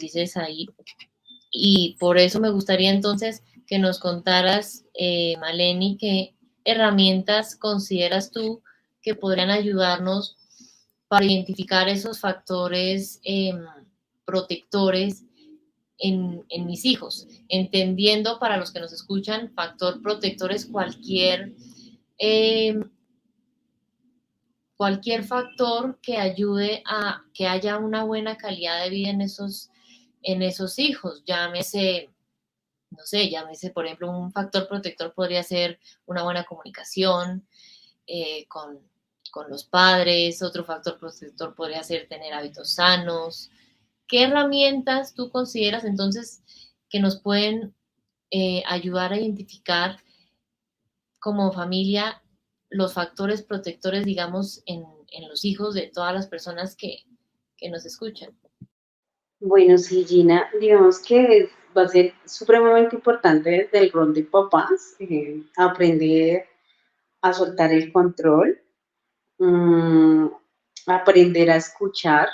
dices ahí. Y por eso me gustaría entonces que nos contaras, Maleni, qué herramientas consideras tú que podrían ayudarnos para identificar esos factores protectores en mis hijos, entendiendo para los que nos escuchan, factor protector es cualquier factor que ayude a que haya una buena calidad de vida en esos hijos, llámese, no sé, llámese, por ejemplo, un factor protector podría ser una buena comunicación con los padres, otro factor protector podría ser tener hábitos sanos. ¿Qué herramientas tú consideras entonces que nos pueden ayudar a identificar como familia los factores protectores, digamos, en los hijos de todas las personas que nos escuchan? Bueno, sí, Gina, digamos que va a ser supremamente importante desde el rol de papás aprender a soltar el control, mm, aprender a escuchar.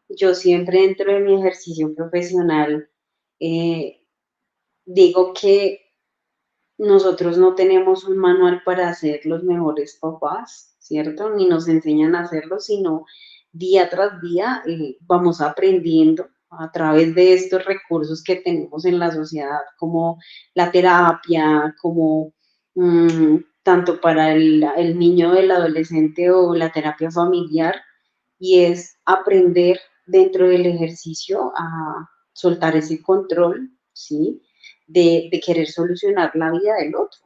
Yo siempre dentro de mi ejercicio profesional eh, digo que nosotros no tenemos un manual para ser los mejores papás, ¿cierto? Ni nos enseñan a hacerlo, sino día tras día vamos aprendiendo a través de estos recursos que tenemos en la sociedad, como la terapia, como tanto para el niño, el adolescente o la terapia familiar, y es aprender dentro del ejercicio a soltar ese control, ¿sí? De querer solucionar la vida del otro,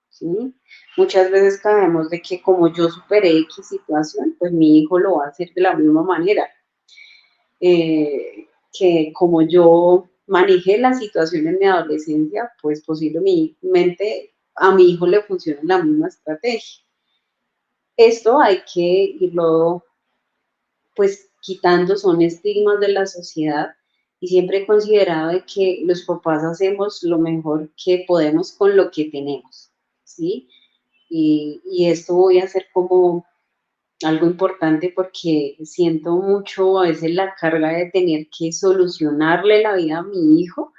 ¿sí? Muchas veces caemos de que como yo superé X situación, pues mi hijo lo va a hacer de la misma manera. Que como yo manejé la situación en mi adolescencia, pues posiblemente a mi hijo le funcione la misma estrategia. Esto hay que irlo pues quitando, son estigmas de la sociedad, y siempre he considerado de que los papás hacemos lo mejor que podemos con lo que tenemos, ¿sí? Y esto voy a hacer como algo importante porque siento mucho a veces la carga de tener que solucionarle la vida a mi hijo,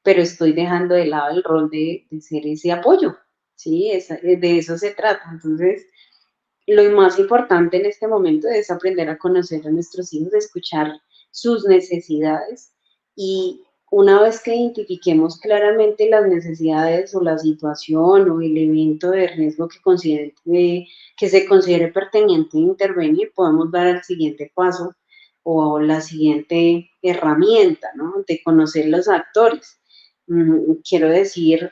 pero estoy dejando de lado el rol de ser ese apoyo, ¿sí? De eso se trata. Entonces, lo más importante en este momento es aprender a conocer a nuestros hijos, escuchar sus necesidades, y una vez que identifiquemos claramente las necesidades o la situación o el evento de riesgo que se considere pertinente intervenir, podemos dar el siguiente paso o la siguiente herramienta, ¿no? De conocer los actores. Quiero decir,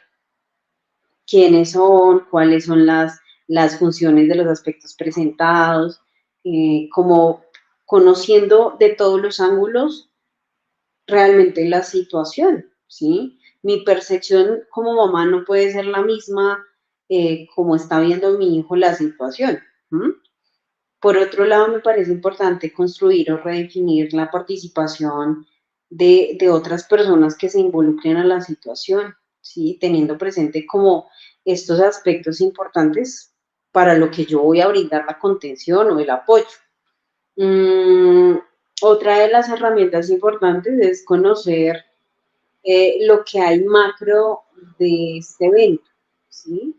quiénes son, cuáles son las funciones de los aspectos presentados, como conociendo de todos los ángulos realmente la situación, ¿sí? Mi percepción como mamá no puede ser la misma como está viendo mi hijo la situación. ¿Mm? Por otro lado, me parece importante construir o redefinir la participación de otras personas que se involucren a la situación, ¿sí? Teniendo presente como estos aspectos importantes para lo que yo voy a brindar la contención o el apoyo. Mm, Otra de las herramientas importantes es conocer lo que hay macro de este evento, ¿sí?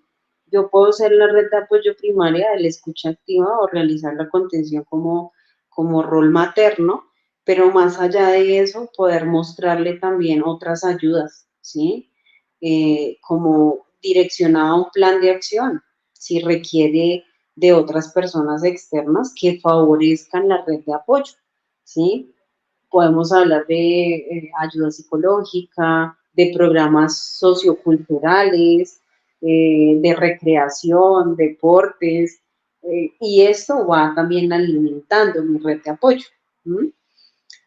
Yo puedo ser la red de apoyo primaria de la escucha activa o realizar la contención como rol materno, pero más allá de eso, poder mostrarle también otras ayudas, ¿sí? Como direccionado a un plan de acción, si requiere de otras personas externas que favorezcan la red de apoyo, ¿sí? Podemos hablar de ayuda psicológica, de programas socioculturales, de recreación, deportes, y esto va también alimentando mi red de apoyo. ¿Mm?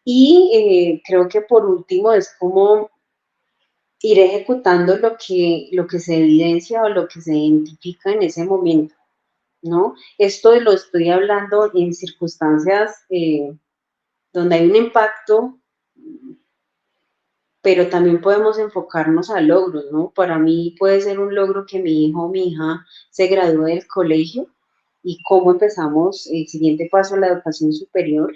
Y creo que por último es como ir ejecutando lo que se evidencia o lo que se identifica en ese momento, ¿no? Esto lo estoy hablando en circunstancias donde hay un impacto, pero también podemos enfocarnos a logros, ¿no? Para mí puede ser un logro que mi hijo o mi hija se gradúe del colegio, y cómo empezamos el siguiente paso a la educación superior,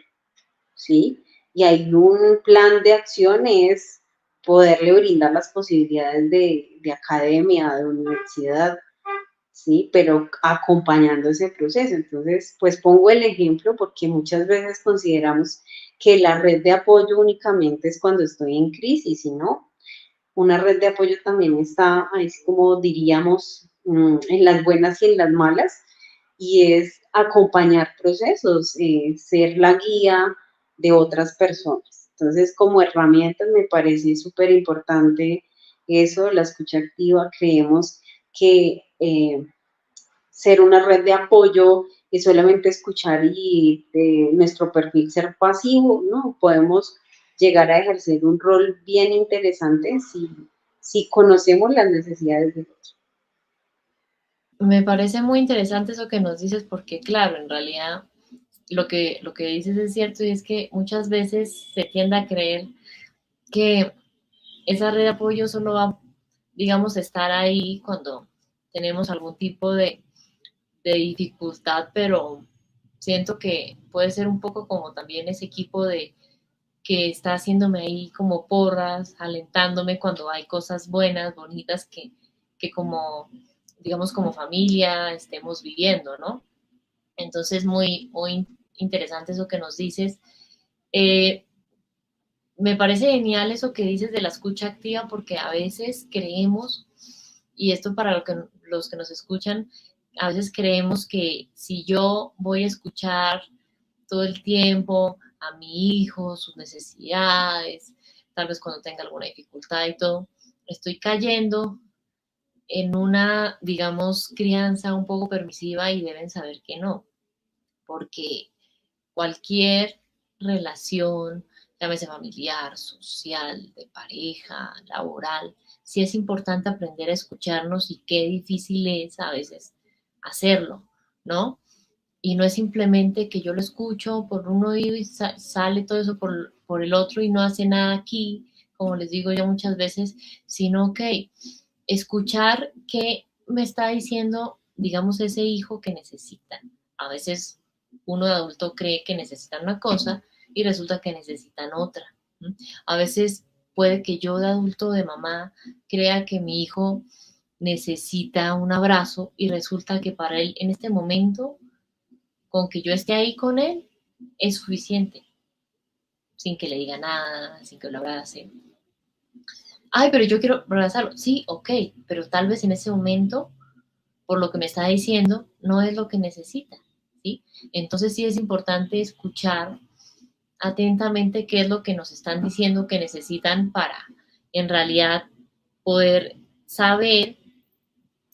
¿sí? y hay un plan de acción, es poderle brindar las posibilidades de academia, de universidad, ¿sí? Pero acompañando ese proceso. Entonces, pues pongo el ejemplo porque muchas veces consideramos que la red de apoyo únicamente es cuando estoy en crisis, y no, una red de apoyo también está, es como diríamos, en las buenas y en las malas, y es acompañar procesos, ser la guía de otras personas. Entonces, como herramientas me parece súper importante eso, la escucha activa. Creemos que ser una red de apoyo es solamente escuchar y nuestro perfil ser pasivo, ¿no? Podemos llegar a ejercer un rol bien interesante si conocemos las necesidades de otros. Me parece muy interesante eso que nos dices porque, claro, en realidad lo que dices es cierto y es que muchas veces se tiende a creer que esa red de apoyo solo va, digamos, a estar ahí cuando tenemos algún tipo de dificultad, pero siento que puede ser un poco como también ese equipo de que está haciéndome ahí como porras, alentándome cuando hay cosas buenas, bonitas que como, digamos, como familia estemos viviendo, ¿no? Entonces, muy interesante eso que nos dices. Eh, Me parece genial eso que dices de la escucha activa porque a veces creemos, y esto para los que nos escuchan, a veces creemos que si yo voy a escuchar todo el tiempo a mi hijo, sus necesidades, tal vez cuando tenga alguna dificultad y todo, estoy cayendo en una, digamos, crianza un poco permisiva y deben saber que no, porque cualquier relación, llámese familiar, social, de pareja, laboral, sí es importante aprender a escucharnos y qué difícil es a veces hacerlo, ¿no? Y no es simplemente que yo lo escucho por un oído y sale todo eso por el otro y no hace nada aquí, como les digo yo muchas veces, sino que escuchar qué me está diciendo, digamos, ese hijo que necesita. A veces uno de adulto cree que necesitan una cosa y resulta que necesitan otra. A veces puede que yo de adulto, de mamá, crea que mi hijo necesita un abrazo y resulta que para él en este momento, con que yo esté ahí con él, es suficiente, sin que le diga nada, sin que lo abrace. Ay, pero yo quiero abrazarlo. Sí, ok, pero tal vez en ese momento, por lo que me está diciendo, no es lo que necesita, ¿sí? Entonces sí es importante escuchar atentamente qué es lo que nos están diciendo que necesitan para, en realidad, poder saber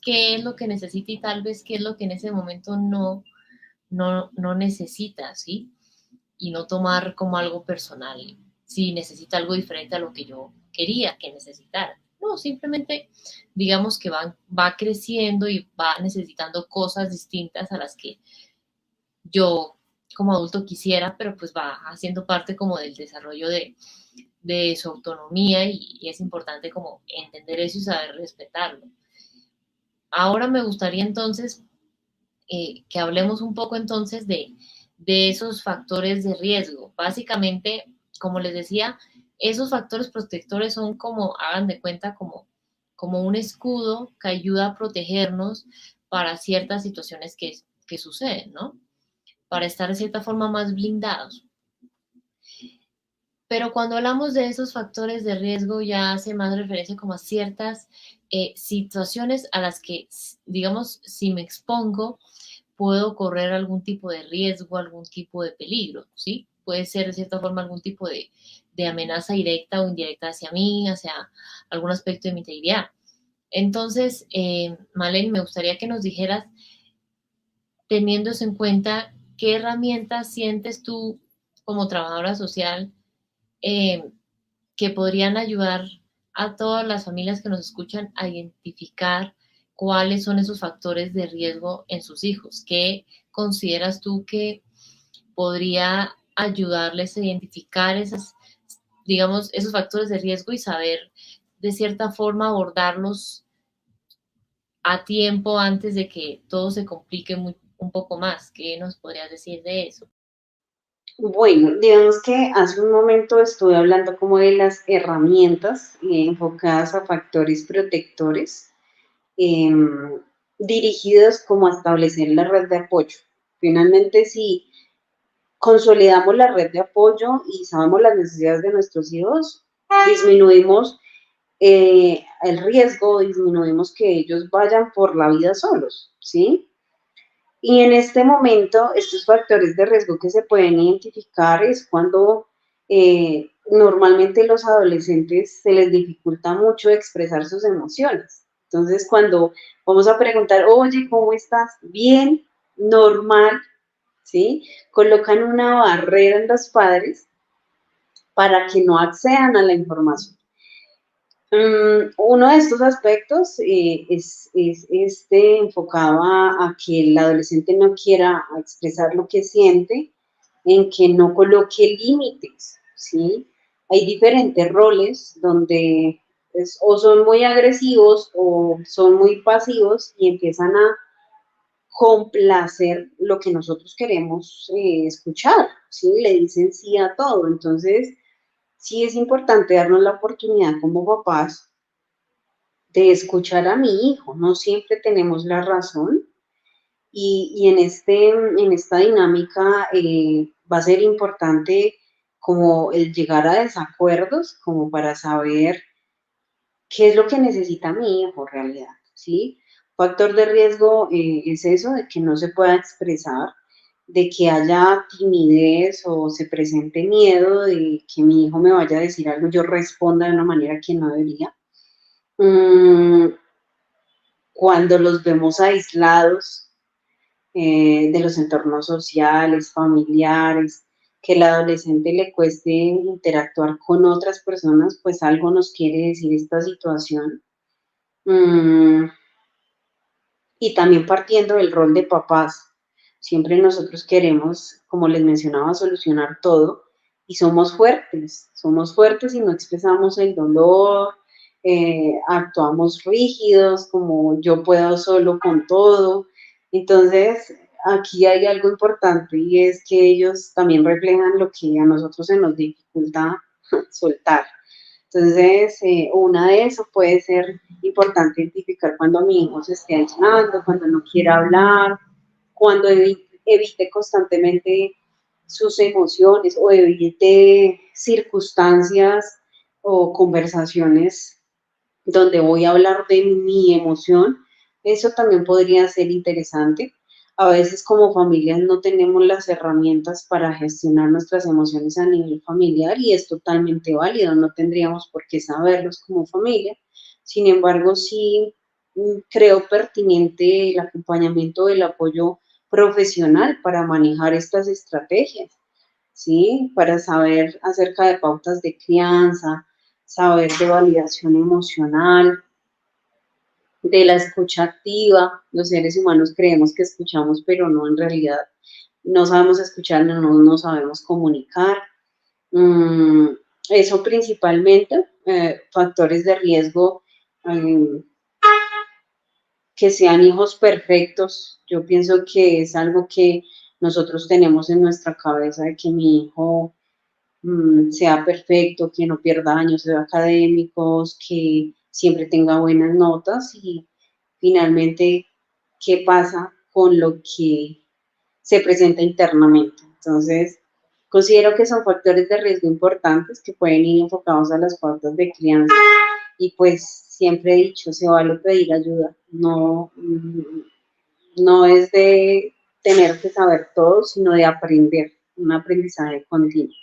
qué es lo que necesita y tal vez qué es lo que en ese momento no necesita, ¿sí? Y no tomar como algo personal si necesita algo diferente a lo que yo quería que necesitara. No, simplemente digamos que va creciendo y va necesitando cosas distintas a las que yo como adulto quisiera, pero pues va haciendo parte como del desarrollo de su autonomía y es importante como entender eso y saber respetarlo. Ahora me gustaría entonces que hablemos un poco entonces de esos factores de riesgo. Básicamente, como les decía, esos factores protectores son como, hagan de cuenta, como un escudo que ayuda a protegernos para ciertas situaciones que suceden, ¿no? Para estar de cierta forma más blindados. Pero cuando hablamos de esos factores de riesgo ya hace más referencia como a ciertas situaciones a las que, digamos, si me expongo, puedo correr algún tipo de riesgo, algún tipo de peligro, ¿sí? Puede ser de cierta forma algún tipo de amenaza directa o indirecta hacia mí, hacia algún aspecto de mi integridad. Entonces, Malene, me gustaría que nos dijeras, teniendo eso en cuenta, ¿qué herramientas sientes tú como trabajadora social eh, que podrían ayudar a todas las familias que nos escuchan a identificar cuáles son esos factores de riesgo en sus hijos? ¿Qué consideras tú que podría ayudarles a identificar esas, digamos, esos factores de riesgo y saber de cierta forma abordarlos a tiempo antes de que todo se complique un poco más? ¿Qué nos podrías decir de eso? Bueno, digamos que hace un momento estuve hablando como de las herramientas enfocadas a factores protectores, em, dirigidos como a establecer la red de apoyo. Finalmente, si consolidamos la red de apoyo y sabemos las necesidades de nuestros hijos, disminuimos el riesgo, disminuimos que ellos vayan por la vida solos, ¿sí? Y en este momento, estos factores de riesgo que se pueden identificar es cuando normalmente los adolescentes se les dificulta mucho expresar sus emociones. Entonces, cuando vamos a preguntar, oye, ¿cómo estás? Bien, normal, ¿sí? Colocan una barrera en los padres para que no accedan a la información. Uno de estos aspectos es este enfocado a que el adolescente no quiera expresar lo que siente, en que no coloque límites, ¿sí? Hay diferentes roles donde o son muy agresivos o son muy pasivos y empiezan a complacer lo que nosotros queremos escuchar, ¿sí? Le dicen sí a todo. Entonces, sí es importante darnos la oportunidad como papás de escuchar a mi hijo. No siempre tenemos la razón y en esta dinámica va a ser importante como el llegar a desacuerdos, como para saber qué es lo que necesita mi hijo en realidad, ¿sí? Factor de riesgo es eso, de que no se pueda expresar, de que haya timidez o se presente miedo de que mi hijo me vaya a decir algo, yo responda de una manera que no debería. Mm, Cuando los vemos aislados de los entornos sociales, familiares, que el adolescente le cueste interactuar con otras personas, pues algo nos quiere decir esta situación. Mm, y también partiendo del rol de papás, siempre nosotros queremos, como les mencionaba, solucionar todo y somos fuertes y no expresamos el dolor, actuamos rígidos, como yo puedo solo con todo. Entonces, aquí hay algo importante y es que ellos también reflejan lo que a nosotros se nos dificulta soltar. Entonces, una de eso puede ser importante identificar cuando mi hijo se esté aislando, cuando no quiera hablar, cuando evite constantemente sus emociones o evite circunstancias o conversaciones donde voy a hablar de mi emoción. Eso también podría ser interesante. A veces como familias no tenemos las herramientas para gestionar nuestras emociones a nivel familiar y es totalmente válido, no tendríamos por qué saberlos como familia. Sin embargo, sí creo pertinente el acompañamiento del apoyo profesional para manejar estas estrategias, ¿sí? Para saber acerca de pautas de crianza, saber de validación emocional, de la escucha activa. Los seres humanos creemos que escuchamos, pero no, en realidad no sabemos escuchar, no sabemos comunicar. Mm, Eso principalmente, factores de riesgo, eh, que sean hijos perfectos. Yo pienso que es algo que nosotros tenemos en nuestra cabeza de que mi hijo sea perfecto, que no pierda años académicos, que siempre tenga buenas notas y finalmente qué pasa con lo que se presenta internamente. Entonces, considero que son factores de riesgo importantes que pueden ir enfocados a las pautas de crianza y pues siempre he dicho, se vale pedir ayuda, no, no es de tener que saber todo, sino de aprender, un aprendizaje continuo.